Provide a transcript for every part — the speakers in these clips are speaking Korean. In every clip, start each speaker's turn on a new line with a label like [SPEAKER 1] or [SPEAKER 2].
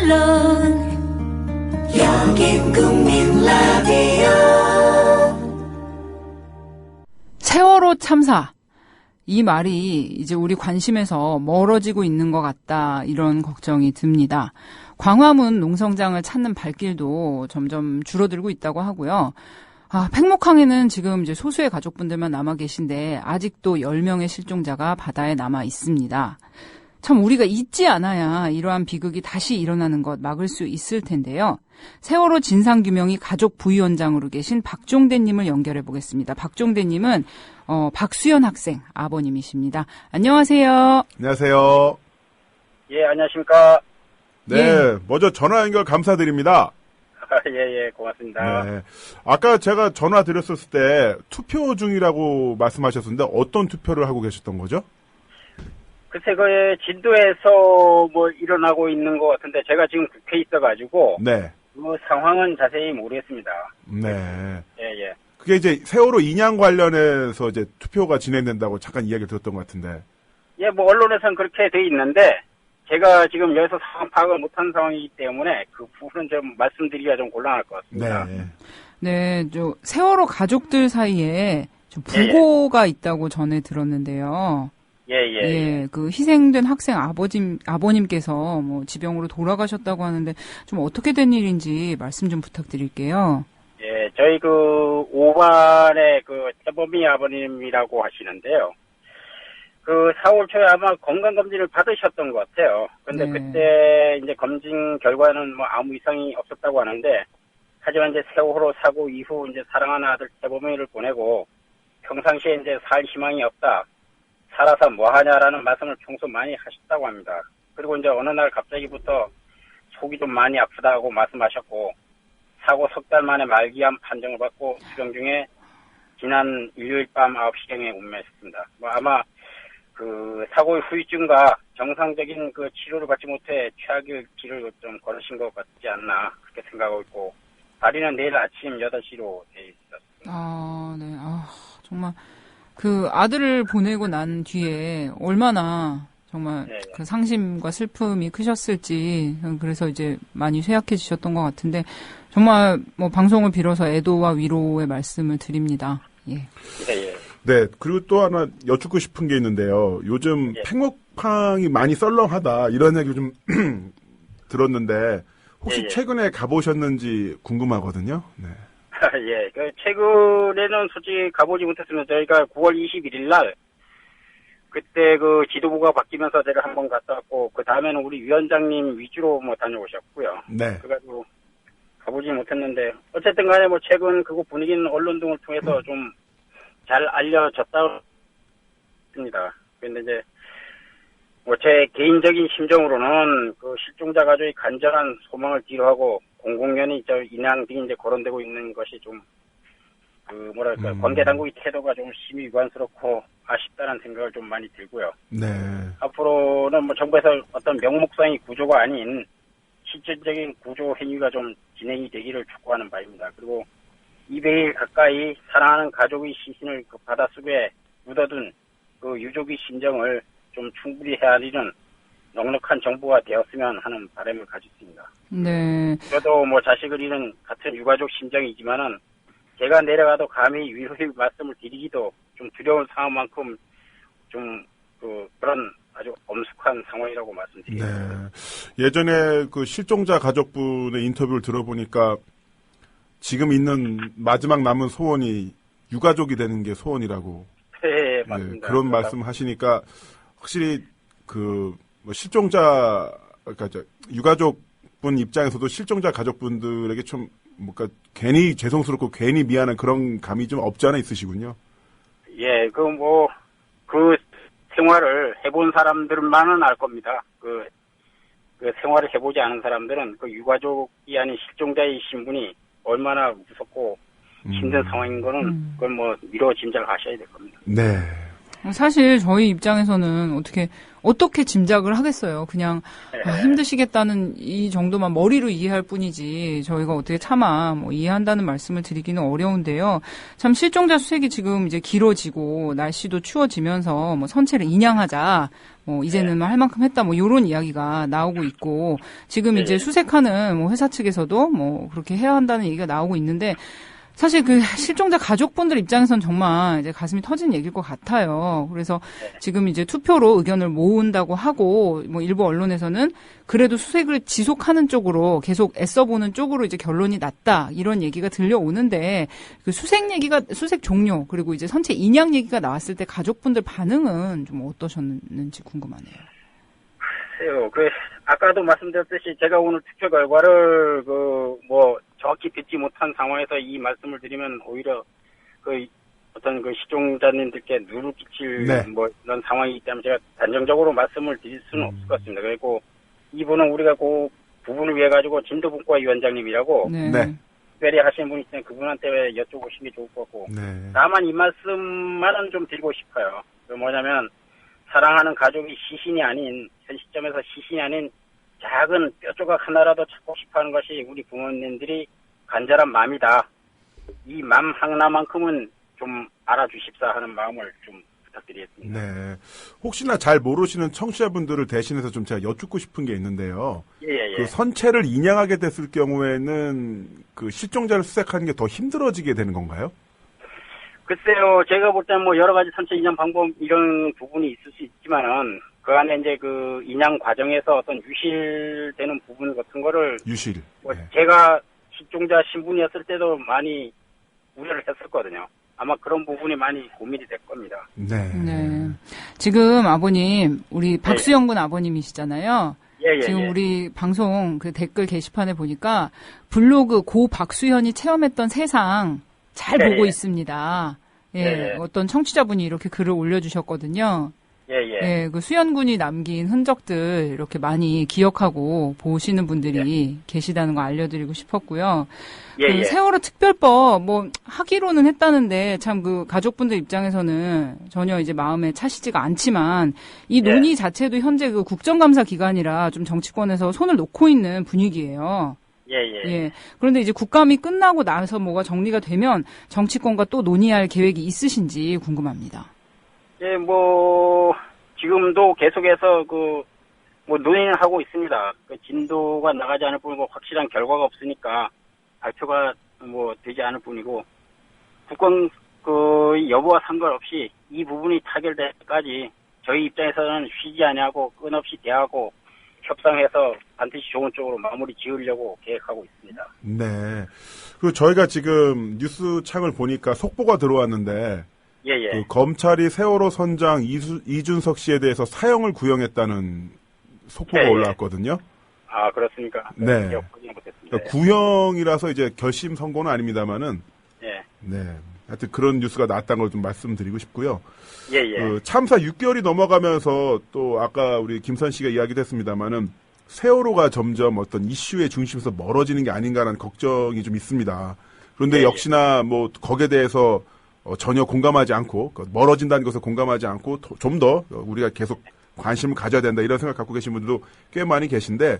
[SPEAKER 1] 물론 여긴 국민 라디오.
[SPEAKER 2] 세월호 참사. 이 말이 이제 우리 관심에서 멀어지고 있는 것 같다, 이런 걱정이 듭니다. 광화문 농성장을 찾는 발길도 점점 줄어들고 있다고 하고요. 팽목항에는 지금 이제 소수의 가족분들만 남아 계신데 아직도 10명의 실종자가 바다에 남아 있습니다. 참 우리가 잊지 않아야 이러한 비극이 다시 일어나는 것 막을 수 있을 텐데요. 세월호 진상규명이 가족 부위원장으로 계신 박종대님을 연결해 보겠습니다. 박종대님은 박수연 학생 아버님이십니다. 안녕하세요.
[SPEAKER 3] 안녕하세요.
[SPEAKER 4] 예, 안녕하십니까.
[SPEAKER 3] 네,
[SPEAKER 2] 예.
[SPEAKER 3] 먼저 전화 연결 감사드립니다.
[SPEAKER 4] 예, 고맙습니다.
[SPEAKER 3] 네. 아까 제가 전화 드렸었을 때 투표 중이라고 말씀하셨는데 어떤 투표를 하고 계셨던 거죠?
[SPEAKER 4] 글쎄, 진도에서 일어나고 있는 것 같은데, 제가 지금 국회에 있어가지고,
[SPEAKER 3] 네.
[SPEAKER 4] 상황은 자세히 모르겠습니다.
[SPEAKER 3] 네.
[SPEAKER 4] 예.
[SPEAKER 3] 그게 이제 세월호 인양 관련해서 이제 투표가 진행된다고 잠깐 이야기를 들었던 것 같은데.
[SPEAKER 4] 예, 언론에서는 그렇게 돼 있는데, 제가 지금 여기서 상황 파악을 못한 상황이기 때문에, 그 부분은 좀 말씀드리기가 좀 곤란할 것 같습니다.
[SPEAKER 2] 네, 세월호 가족들 사이에 좀 부고가 있다고 전해 들었는데요.
[SPEAKER 4] 예.
[SPEAKER 2] 그 희생된 학생 아버님께서 지병으로 돌아가셨다고 하는데 좀 어떻게 된 일인지 말씀 좀 부탁드릴게요.
[SPEAKER 4] 예, 저희 오발의 태범이 아버님이라고 하시는데요. 4월 초에 아마 건강검진을 받으셨던 것 같아요. 근데
[SPEAKER 2] 네.
[SPEAKER 4] 그때 이제 검진 결과는 아무 이상이 없었다고 하는데, 하지만 이제 세월호 사고 이후 이제 사랑하는 아들 태범이를 보내고 평상시에 이제 살 희망이 없다. 살아서 뭐하냐라는 말씀을 평소 많이 하셨다고 합니다. 그리고 이제 어느 날 갑자기부터 속이 좀 많이 아프다고 말씀하셨고, 사고 석 달 만에 말기암 판정을 받고 수병 중에 지난 일요일 밤 9시경에 운명했습니다. 아마 사고의 후유증과 정상적인 치료를 받지 못해 최악의 길을 좀 걸으신 것 같지 않나, 그렇게 생각하고 있고, 발인은 내일 아침 8시로 돼 있었습니다.
[SPEAKER 2] 네. 정말 아들을 보내고 난 뒤에 얼마나 정말 그 상심과 슬픔이 크셨을지, 그래서 이제 많이 쇠약해지셨던 것 같은데, 정말 방송을 빌어서 애도와 위로의 말씀을 드립니다. 예.
[SPEAKER 3] 네, 그리고 또 하나 여쭙고 싶은 게 있는데요. 요즘 팽목항이 많이 썰렁하다, 이런 얘기 좀 들었는데, 혹시 최근에 가보셨는지 궁금하거든요. 네.
[SPEAKER 4] 예, 최근에는 솔직히 가보지 못했습니다. 저희가 9월 21일 날, 그때 지도부가 바뀌면서 제가 한번 갔다 왔고, 그 다음에는 우리 위원장님 위주로 다녀오셨고요.
[SPEAKER 3] 네.
[SPEAKER 4] 그래가지고 가보지 못했는데, 어쨌든 간에 최근 그곳 분위기는 언론 등을 통해서 좀 잘 알려졌다 습니다. 근데 이제 제 개인적인 심정으로는 실종자 가족의 간절한 소망을 뒤로하고 공공연히 인양 등이 이제 거론되고 있는 것이 좀 관계 당국의 태도가 좀 심히 유관스럽고 아쉽다는 생각을 좀 많이 들고요.
[SPEAKER 3] 네.
[SPEAKER 4] 앞으로는 정부에서 어떤 명목상의 구조가 아닌 실질적인 구조 행위가 좀 진행이 되기를 촉구하는 바입니다. 그리고 200일 가까이 사랑하는 가족의 시신을 바닷속에 묻어둔 유족의 심정을 좀 충분히 헤아리는 넉넉한 정부가 되었으면 하는 바람을 가졌습니다.
[SPEAKER 2] 네.
[SPEAKER 4] 저도 자식을 잃은 같은 유가족 심정이지만은 제가 내려가도 감히 위로의 말씀을 드리기도 좀 두려운 상황만큼 좀 그런 아주 엄숙한 상황이라고 말씀드립니다.
[SPEAKER 3] 네. 예전에 실종자 가족분의 인터뷰를 들어보니까 지금 있는 마지막 남은 소원이 유가족이 되는 게 소원이라고.
[SPEAKER 4] 네, 맞습니다.
[SPEAKER 3] 그런 말씀 하시니까 확실히 실종자, 그러니까 유가족분 입장에서도 실종자 가족분들에게 좀 괜히 죄송스럽고 괜히 미안한 그런 감이 좀 없지 않아 있으시군요.
[SPEAKER 4] 예, 생활을 해본 사람들만은 알 겁니다. 생활을 해보지 않은 사람들은 유가족이 아닌 실종자의 신분이 얼마나 무섭고 힘든 상황인 거는 그걸 미뤄 짐작하셔야 될 겁니다.
[SPEAKER 3] 네,
[SPEAKER 2] 사실 저희 입장에서는 어떻게 짐작을 하겠어요. 그냥 힘드시겠다는 이 정도만 머리로 이해할 뿐이지 저희가 어떻게 차마 뭐 이해한다는 말씀을 드리기는 어려운데요. 참 실종자 수색이 지금 이제 길어지고 날씨도 추워지면서 뭐 선체를 인양하자. 뭐 이제는 할 만큼 했다 뭐 요런 이야기가 나오고 있고 지금 이제 수색하는 뭐 회사 측에서도 뭐 그렇게 해야 한다는 얘기가 나오고 있는데 사실 그 실종자 가족분들 입장에선 정말 이제 가슴이 터진 얘기일 것 같아요. 그래서 지금 이제 투표로 의견을 모은다고 하고 뭐 일부 언론에서는 그래도 수색을 지속하는 쪽으로 계속 애써보는 쪽으로 이제 결론이 났다 이런 얘기가 들려오는데 그 수색 종료 그리고 이제 선체 인양 얘기가 나왔을 때 가족분들 반응은 좀 어떠셨는지 궁금하네요.
[SPEAKER 4] 글쎄요. 아까도 말씀드렸듯이 제가 오늘 투표 결과를 정확히 듣지 못한 상황에서 이 말씀을 드리면 오히려 어떤 시종자님들께 누를 끼칠 이런 상황이기 때문에 제가 단정적으로 말씀을 드릴 수는 없을 것 같습니다. 그리고 이분은 우리가 그 부분을 위해 가지고 진도분과 위원장님이라고 특별히 하시는 분이 있으면 그분한테 여쭤보시는 게 좋을 것 같고 다만 이 말씀만은 좀 드리고 싶어요. 뭐냐면 사랑하는 가족이 시신이 아닌 현 시점에서 시신이 아닌 작은 뼈조각 하나라도 찾고 싶어하는 것이 우리 부모님들이 간절한 마음이다. 이 마음 하나만큼은 좀 알아주십사 하는 마음을 좀 부탁드리겠습니다.
[SPEAKER 3] 네. 혹시나 잘 모르시는 청취자분들을 대신해서 좀 제가 여쭙고 싶은 게 있는데요. 그 선체를 인양하게 됐을 경우에는 그 실종자를 수색하는 게 더 힘들어지게 되는 건가요?
[SPEAKER 4] 글쎄요, 제가 볼 때는 여러 가지 선체 인양 방법 이런 부분이 있을 수 있지만은 그 안에 이제 그 인양 과정에서 어떤 유실되는 부분 같은 거를 제가 실종자 신분이었을 때도 많이 우려를 했었거든요. 아마 그런 부분이 많이 고민이 될 겁니다.
[SPEAKER 2] 네. 지금 아버님, 우리 박수영 군 아버님이시잖아요. 지금 우리 방송 그 댓글 게시판에 보니까 블로그 고 박수현이 체험했던 세상 잘 보고 있습니다. 어떤 청취자분이 이렇게 글을 올려주셨거든요. 그 수연군이 남긴 흔적들 이렇게 많이 기억하고 보시는 분들이 계시다는 거 알려드리고 싶었고요. 그 세월호 특별법 하기로는 했다는데 참 그 가족분들 입장에서는 전혀 이제 마음에 차시지가 않지만 이 논의 자체도 현재 그 국정감사 기간이라 좀 정치권에서 손을 놓고 있는 분위기예요. 그런데 이제 국감이 끝나고 나서 뭐가 정리가 되면 정치권과 또 논의할 계획이 있으신지 궁금합니다.
[SPEAKER 4] 지금도 계속해서 논의는 하고 있습니다. 진도가 나가지 않을 뿐이고 확실한 결과가 없으니까 발표가 되지 않을 뿐이고 국권 여부와 상관없이 이 부분이 타결될 때까지 저희 입장에서는 쉬지 아니하고 끊없이 대하고 협상해서 반드시 좋은 쪽으로 마무리 지으려고 계획하고 있습니다.
[SPEAKER 3] 네. 그리고 저희가 지금 뉴스 창을 보니까 속보가 들어왔는데 그 검찰이 세월호 선장 이준석 씨에 대해서 사형을 구형했다는 속보가 올라왔거든요.
[SPEAKER 4] 아, 그렇습니까?
[SPEAKER 3] 네. 그러니까 구형이라서 이제 결심 선고는 아닙니다만은. 하여튼 그런 뉴스가 나왔다는 걸 좀 말씀드리고 싶고요. 그 참사 6개월이 넘어가면서 또 아까 우리 김선 씨가 이야기도 했습니다만은 세월호가 점점 어떤 이슈의 중심에서 멀어지는 게 아닌가라는 걱정이 좀 있습니다. 그런데 역시나 거기에 대해서 전혀 공감하지 않고 멀어진다는 것을 공감하지 않고 좀 더 우리가 계속 관심을 가져야 된다 이런 생각 갖고 계신 분들도 꽤 많이 계신데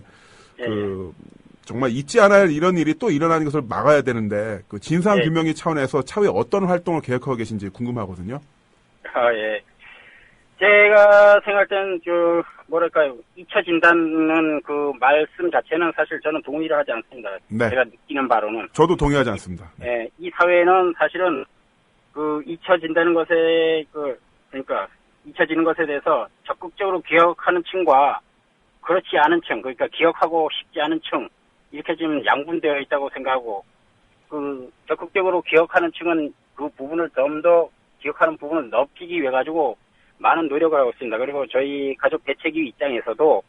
[SPEAKER 3] 정말 잊지 않아야 할 이런 일이 또 일어나는 것을 막아야 되는데 그 진상 규명의 차원에서 차후에 어떤 활동을 계획하고 계신지 궁금하거든요.
[SPEAKER 4] 제가 생각할 때는 잊혀진다는 그 말씀 자체는 사실 저는 동의를 하지 않습니다. 제가 느끼는 바로는.
[SPEAKER 3] 저도 동의하지 않습니다.
[SPEAKER 4] 이 사회는 사실은 잊혀진다는 것에 그러니까 잊혀지는 것에 대해서 적극적으로 기억하는 층과 그렇지 않은 층, 그러니까 기억하고 싶지 않은 층 이렇게 지금 양분되어 있다고 생각하고 적극적으로 기억하는 층은 그 부분을 좀 더 기억하는 부분을 넓히기 위해 가지고 많은 노력을 하고 있습니다. 그리고 저희 가족 대책위 입장에서도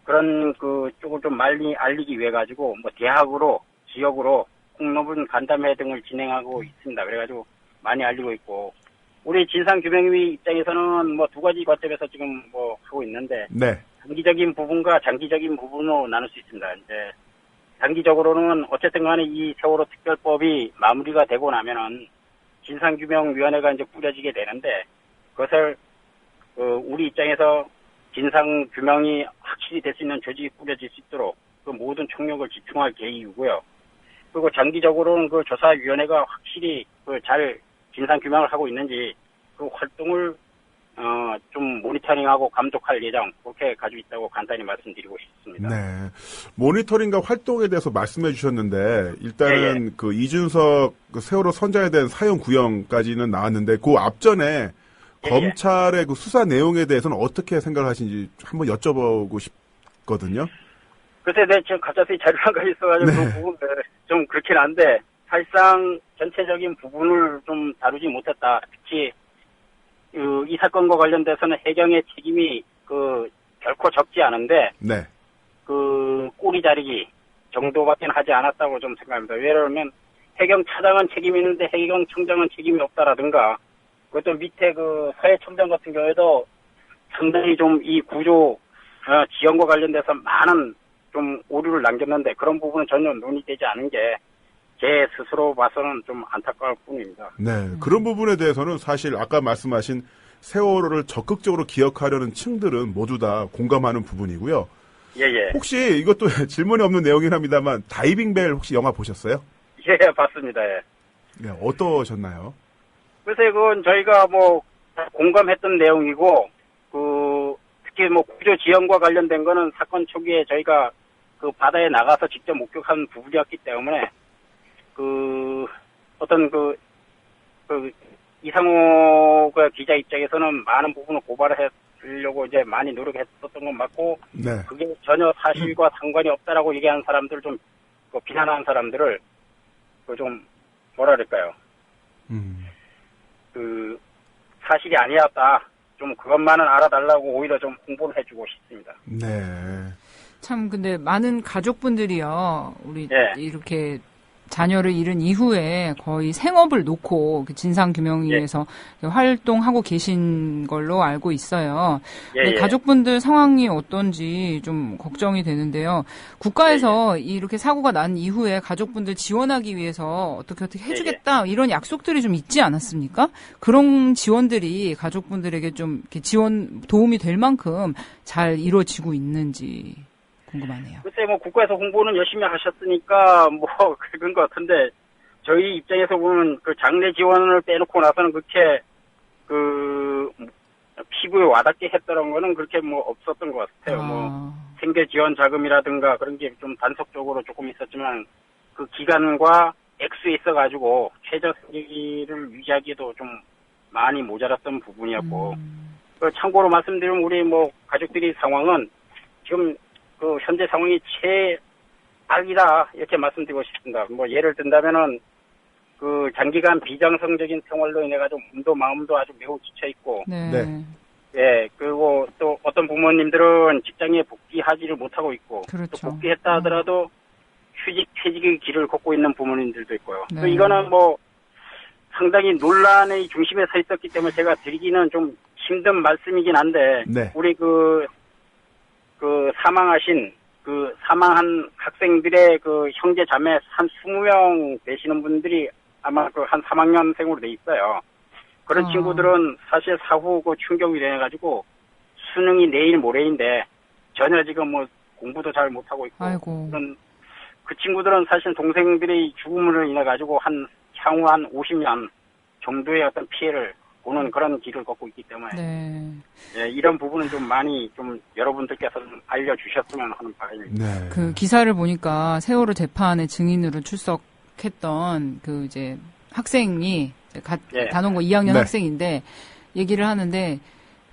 [SPEAKER 4] 그런 쪽을 좀 많이 알리기 위해 가지고 대학으로 지역으로 공론문 간담회 등을 진행하고 있습니다. 그래가지고 많이 알리고 있고 우리 진상규명위 입장에서는 두 가지 관점에서 지금 하고 있는데 단기적인 부분과 장기적인 부분으로 나눌 수 있습니다. 이제 단기적으로는 어쨌든 간에 이 세월호 특별법이 마무리가 되고 나면은 진상규명위원회가 이제 꾸려지게 되는데 그것을 우리 입장에서 진상 규명이 확실히 될 수 있는 조직이 꾸려질 수 있도록 그 모든 총력을 집중할 계획이고요. 그리고 장기적으로는 그 조사위원회가 확실히 잘 진상 규명을 하고 있는지 그 활동을 좀 모니터링하고 감독할 예정 그렇게 가지고 있다고 간단히 말씀드리고 싶습니다.
[SPEAKER 3] 네, 모니터링과 활동에 대해서 말씀해 주셨는데 일단은 그 이준석 그 세월호 선장에 대한 사형 구형까지는 나왔는데 그 앞전에 검찰의 그 수사 내용에 대해서는 어떻게 생각하시는지 한번 여쭤보고 싶거든요.
[SPEAKER 4] 글쎄, 지금 갑자기 자료가 있어가지고 그 부분 좀 그렇긴 한데 사실상 전체적인 부분을 좀 다루지 못했다. 특히 이 사건과 관련돼서는 해경의 책임이 결코 적지 않은데
[SPEAKER 3] 네.
[SPEAKER 4] 꼬리 자르기 정도밖에 하지 않았다고 좀 생각합니다. 왜냐하면 해경 차장은 책임이 있는데 해경 청장은 책임이 없다라든가 그것도 밑에 서해 청장 같은 경우에도 상당히 좀 이 구조 지연과 관련돼서 많은 좀 오류를 남겼는데 그런 부분은 전혀 논의되지 않은 게 제 스스로 봐서는 좀 안타까울 뿐입니다.
[SPEAKER 3] 네, 그런 부분에 대해서는 사실 아까 말씀하신 세월호를 적극적으로 기억하려는 층들은 모두 다 공감하는 부분이고요.
[SPEAKER 4] 예.
[SPEAKER 3] 혹시 이것도 질문이 없는 내용이긴 합니다만 다이빙벨 혹시 영화 보셨어요?
[SPEAKER 4] 예, 봤습니다. 예.
[SPEAKER 3] 네, 어떠셨나요?
[SPEAKER 4] 글쎄, 그건 저희가 공감했던 내용이고, 특히 구조 지연과 관련된 거는 사건 초기에 저희가 바다에 나가서 직접 목격한 부분이었기 때문에, 이상호 기자 입장에서는 많은 부분을 고발을 해주려고 이제 많이 노력했었던 건 맞고,
[SPEAKER 3] 네.
[SPEAKER 4] 그게 전혀 사실과 상관이 없다라고 얘기하는 사람들 좀, 비난하는 사람들을, 뭐랄까요. 사실이 아니었다. 좀 그것만은 알아달라고 오히려 좀 홍보를 해주고 싶습니다.
[SPEAKER 3] 네.
[SPEAKER 2] 참 근데 많은 가족분들이요. 우리
[SPEAKER 4] 네.
[SPEAKER 2] 이렇게 자녀를 잃은 이후에 거의 생업을 놓고 진상규명위에서 활동하고 계신 걸로 알고 있어요.
[SPEAKER 4] 예.
[SPEAKER 2] 가족분들 상황이 어떤지 좀 걱정이 되는데요. 국가에서 이렇게 사고가 난 이후에 가족분들 지원하기 위해서 어떻게 해주겠다 이런 약속들이 좀 있지 않았습니까? 그런 지원들이 가족분들에게 좀 이렇게 지원 도움이 될 만큼 잘 이루어지고 있는지 궁금하네요.
[SPEAKER 4] 글쎄, 국가에서 홍보는 열심히 하셨으니까, 그런 것 같은데, 저희 입장에서 보면, 장례 지원을 빼놓고 나서는 그렇게, 피부에 와닿게 했더란 거는 그렇게 없었던 것 같아요. 생계 지원 자금이라든가 그런 게 좀 단속적으로 조금 있었지만, 그 기간과 액수에 있어가지고, 최저 생계를 유지하기에도 좀 많이 모자랐던 부분이었고, 참고로 말씀드리면, 우리 가족들이 상황은, 지금, 현재 상황이 최악이다, 이렇게 말씀드리고 싶습니다. 예를 든다면은, 장기간 비정상적인 생활로 인해가지고 몸도 마음도 아주 매우 지쳐있고,
[SPEAKER 2] 네.
[SPEAKER 4] 예, 그리고 또 어떤 부모님들은 직장에 복귀하지를 못하고 있고,
[SPEAKER 2] 그렇죠.
[SPEAKER 4] 또 복귀했다 하더라도 퇴직의 길을 걷고 있는 부모님들도 있고요.
[SPEAKER 2] 네.
[SPEAKER 4] 또 이거는 상당히 논란의 중심에 서 있었기 때문에 제가 드리기는 좀 힘든 말씀이긴 한데,
[SPEAKER 3] 네.
[SPEAKER 4] 우리 사망한 학생들의 형제 자매 한 20명 되시는 분들이 아마 한 3학년생으로 돼 있어요. 그런 친구들은 사실 사후 충격이 돼가지고 수능이 내일 모레인데 전혀 지금 공부도 잘 못하고 있고.
[SPEAKER 2] 아이고.
[SPEAKER 4] 그 친구들은 사실 동생들의 죽음으로 인해가지고 향후 한 50년 정도의 어떤 피해를 보는 그런 길을 걷고 있기 때문에.
[SPEAKER 2] 네.
[SPEAKER 4] 예, 이런 부분은 좀 많이 여러분들께서 좀 알려주셨으면 하는 바람입니다.
[SPEAKER 3] 네.
[SPEAKER 2] 그 기사를 보니까 세월호 재판의 증인으로 출석했던 학생이 단원고 2학년
[SPEAKER 3] 네.
[SPEAKER 2] 학생인데 얘기를 하는데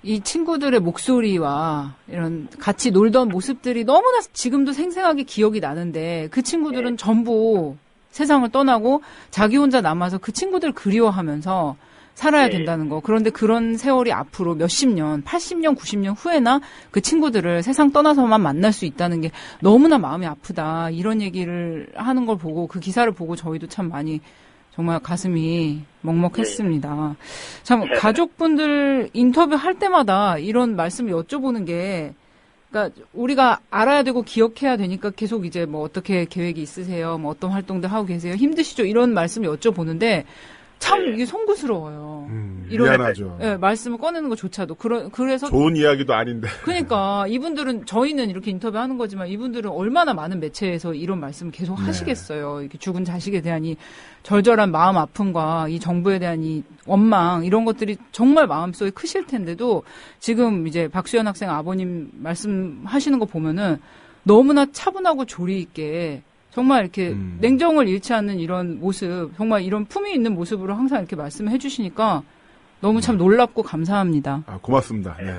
[SPEAKER 2] 이 친구들의 목소리와 이런 같이 놀던 모습들이 너무나 지금도 생생하게 기억이 나는데 그 친구들은 전부 세상을 떠나고 자기 혼자 남아서 그 친구들 그리워하면서 살아야 된다는 거. 그런데 그런 세월이 앞으로 몇십 년, 80년, 90년 후에나 그 친구들을 세상 떠나서만 만날 수 있다는 게 너무나 마음이 아프다. 이런 얘기를 하는 걸 보고 그 기사를 보고 저희도 참 많이 정말 가슴이 먹먹했습니다. 참 가족분들 인터뷰 할 때마다 이런 말씀을 여쭤보는 게 그러니까 우리가 알아야 되고 기억해야 되니까 계속 이제 어떻게 계획이 있으세요? 어떤 활동들 하고 계세요? 힘드시죠? 이런 말씀을 여쭤보는데 참 이게 송구스러워요. 이런
[SPEAKER 3] 미안하죠.
[SPEAKER 2] 예, 말씀을 꺼내는 것조차도 그래서
[SPEAKER 3] 좋은 이야기도 아닌데.
[SPEAKER 2] 그러니까 이분들은 저희는 이렇게 인터뷰하는 거지만 이분들은 얼마나 많은 매체에서 이런 말씀을 계속 하시겠어요. 이렇게 죽은 자식에 대한 이 절절한 마음 아픔과 이 정부에 대한 이 원망 이런 것들이 정말 마음속에 크실 텐데도 지금 이제 박수현 학생 아버님 말씀하시는 거 보면은 너무나 차분하고 조리 있게 정말 이렇게 냉정을 잃지 않는 이런 모습, 정말 이런 품위 있는 모습으로 항상 이렇게 말씀해 주시니까 너무 참 놀랍고 감사합니다.
[SPEAKER 3] 아, 고맙습니다. 네.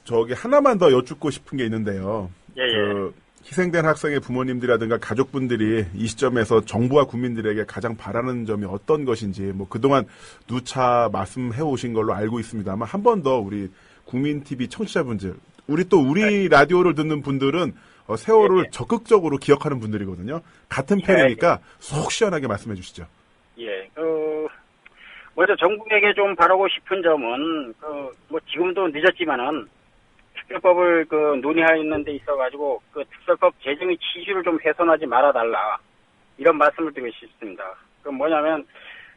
[SPEAKER 3] 저기 하나만 더 여쭙고 싶은 게 있는데요. 희생된 학생의 부모님들이라든가 가족분들이 이 시점에서 정부와 국민들에게 가장 바라는 점이 어떤 것인지 뭐 그동안 누차 말씀해 오신 걸로 알고 있습니다만 한 번 더 우리 국민TV 청취자분들, 우리 라디오를 듣는 분들은 세월을 적극적으로 기억하는 분들이거든요. 같은 편이니까 속 시원하게 말씀해 주시죠.
[SPEAKER 4] 먼저 정부에게 좀 바라고 싶은 점은 뭐 지금도 늦었지만은 특별법을 논의하는 데 있어가지고 특별법 제정의 취지를 좀 훼손하지 말아달라 이런 말씀을 드리고 싶습니다. 그럼 뭐냐면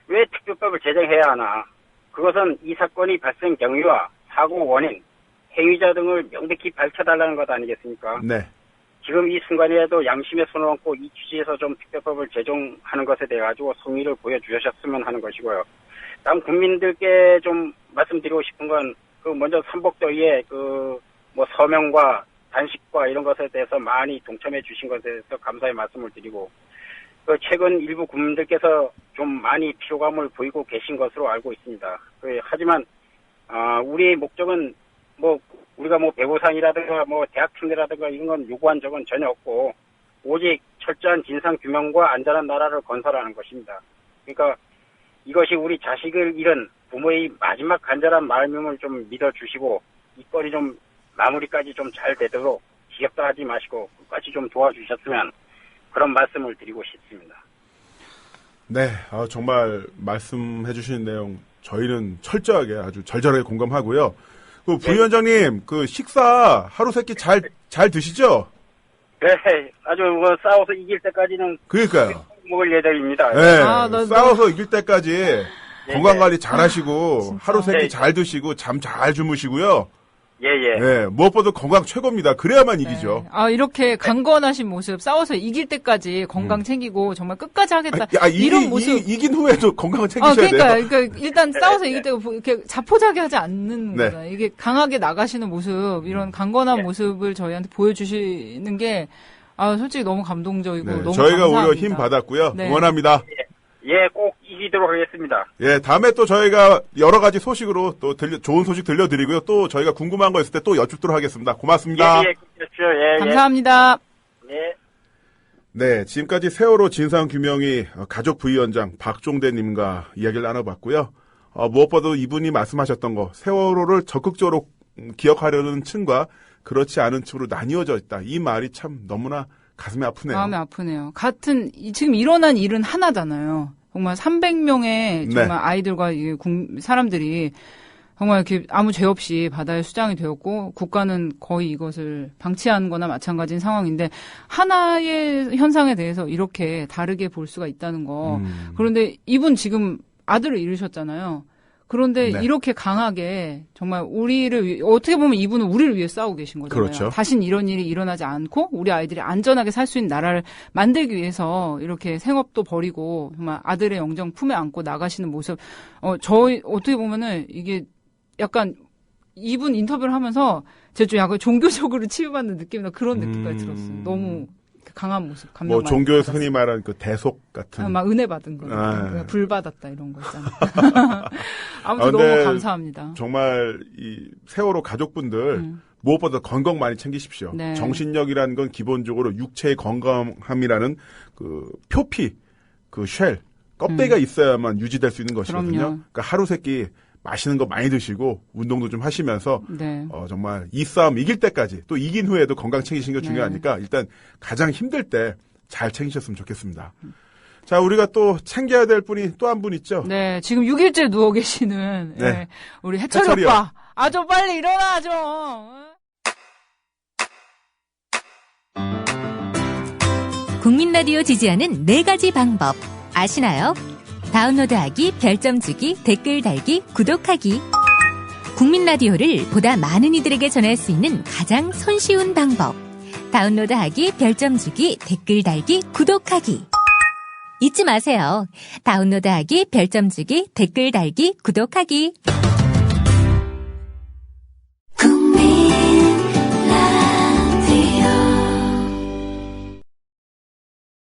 [SPEAKER 4] 왜 특별법을 제정해야 하나? 그것은 이 사건이 발생 경위와 사고 원인, 행위자 등을 명백히 밝혀달라는 것 아니겠습니까?
[SPEAKER 3] 네.
[SPEAKER 4] 지금 이 순간이라도 양심에 손을 얹고 이 취지에서 좀 특별법을 제정하는 것에 대해 가지고 성의를 보여주셨으면 하는 것이고요. 다음 국민들께 좀 말씀드리고 싶은 건 먼저 삼복더위에 뭐 서명과 단식과 이런 것에 대해서 많이 동참해 주신 것에 대해서 감사의 말씀을 드리고 최근 일부 국민들께서 좀 많이 피로감을 보이고 계신 것으로 알고 있습니다. 하지만 우리의 목적은 뭐 우리가 뭐 배구상이라든가 뭐 대학생이라든가 이런 건 요구한 적은 전혀 없고 오직 철저한 진상 규명과 안전한 나라를 건설하는 것입니다. 그러니까 이것이 우리 자식을 잃은 부모의 마지막 간절한 마음임을 좀 믿어주시고 이 건이 좀 마무리까지 좀 잘 되도록 지겹다 하지 마시고 끝까지 좀 도와주셨으면 그런 말씀을 드리고 싶습니다.
[SPEAKER 3] 네, 정말 말씀해 주신 내용 저희는 철저하게 아주 절절하게 공감하고요. 부위원장님, 식사 하루 세끼 잘 드시죠?
[SPEAKER 4] 네, 아주 싸워서 이길 때까지는
[SPEAKER 3] 그러니까요.
[SPEAKER 4] 먹을 예정입니다.
[SPEAKER 3] 네, 싸워서 이길 때까지 건강관리 잘 하시고 하루 세끼 잘 드시고 잠 잘 주무시고요. 네, 무엇보다 건강 최고입니다. 그래야만 이기죠.
[SPEAKER 2] 이렇게 강건하신 모습, 싸워서 이길 때까지 건강 챙기고 정말 끝까지 하겠다. 이런 모습.
[SPEAKER 3] 이긴 후에도 건강을 챙기셔야 돼요.
[SPEAKER 2] 그러니까 일단 싸워서 이길 때 이렇게 자포자기하지 않는 거다. 이게 강하게 나가시는 모습, 이런 강건한 모습을 저희한테 보여주시는 게 솔직히 너무 감동적이고 너무
[SPEAKER 3] 저희가
[SPEAKER 2] 감사합니다.
[SPEAKER 3] 오히려 힘 받았고요. 응원합니다.
[SPEAKER 4] 꼭 이기도록 하겠습니다.
[SPEAKER 3] 다음에 또 저희가 여러 가지 소식으로 또 좋은 소식 들려드리고요. 또 저희가 궁금한 거 있을 때 또 여쭙도록 하겠습니다. 고맙습니다.
[SPEAKER 4] 그렇죠.
[SPEAKER 2] 감사합니다.
[SPEAKER 3] 네, 지금까지 세월호 진상규명위 가족 부위원장 박종대님과 이야기를 나눠봤고요. 무엇보다 이분이 말씀하셨던 거, 세월호를 적극적으로 기억하려는 층과 그렇지 않은 층으로 나뉘어져 있다. 이 말이 참 너무나 가슴이 아프네요.
[SPEAKER 2] 마음이 아프네요. 지금 일어난 일은 하나잖아요. 정말 300명의 정말 아이들과 사람들이 정말 이렇게 아무 죄 없이 바다에 수장이 되었고 국가는 거의 이것을 방치한 거나 마찬가지인 상황인데 하나의 현상에 대해서 이렇게 다르게 볼 수가 있다는 거. 그런데 이분 지금 아들을 잃으셨잖아요. 그런데 이렇게 강하게 정말 어떻게 보면 이분은 우리를 위해 싸우고 계신 거잖아요.
[SPEAKER 3] 그렇죠.
[SPEAKER 2] 다신 이런 일이 일어나지 않고 우리 아이들이 안전하게 살 수 있는 나라를 만들기 위해서 이렇게 생업도 버리고 정말 아들의 영정 품에 안고 나가시는 모습. 저희 어떻게 보면은 이게 약간 이분 인터뷰를 하면서 제가 좀 약간 종교적으로 치유받는 느낌이나 그런 느낌까지 들었어요. 너무 강한 모습, 감명 많이
[SPEAKER 3] 종교에서 흔히 말하는 대속 같은.
[SPEAKER 2] 막 은혜 받은 거, 불 받았다 이런 거 있잖아요. 아무튼 너무 감사합니다.
[SPEAKER 3] 정말 이 세월호 가족분들 무엇보다 건강 많이 챙기십시오.
[SPEAKER 2] 네.
[SPEAKER 3] 정신력이라는 건 기본적으로 육체의 건강함이라는 표피, 쉘, 껍데기가 있어야만 유지될 수 있는 것이거든요.
[SPEAKER 2] 그럼요.
[SPEAKER 3] 그러니까 하루 세끼 맛있는 거 많이 드시고 운동도 좀 하시면서 정말 이 싸움 이길 때까지 또 이긴 후에도 건강 챙기시는 게 중요하니까 일단 가장 힘들 때 잘 챙기셨으면 좋겠습니다. 자, 우리가 또 챙겨야 될 분이 또 한 분 있죠.
[SPEAKER 2] 네, 지금 6일째 누워 계시는 우리 해철이 오빠. 좀 빨리 일어나 좀.
[SPEAKER 5] 국민 라디오 지지하는 4가지 방법 아시나요? 다운로드하기, 별점 주기, 댓글 달기, 구독하기. 국민 라디오를 보다 많은 이들에게 전할 수 있는 가장 손쉬운 방법. 다운로드하기, 별점 주기, 댓글 달기, 구독하기. 잊지 마세요. 다운로드하기, 별점 주기, 댓글 달기, 구독하기.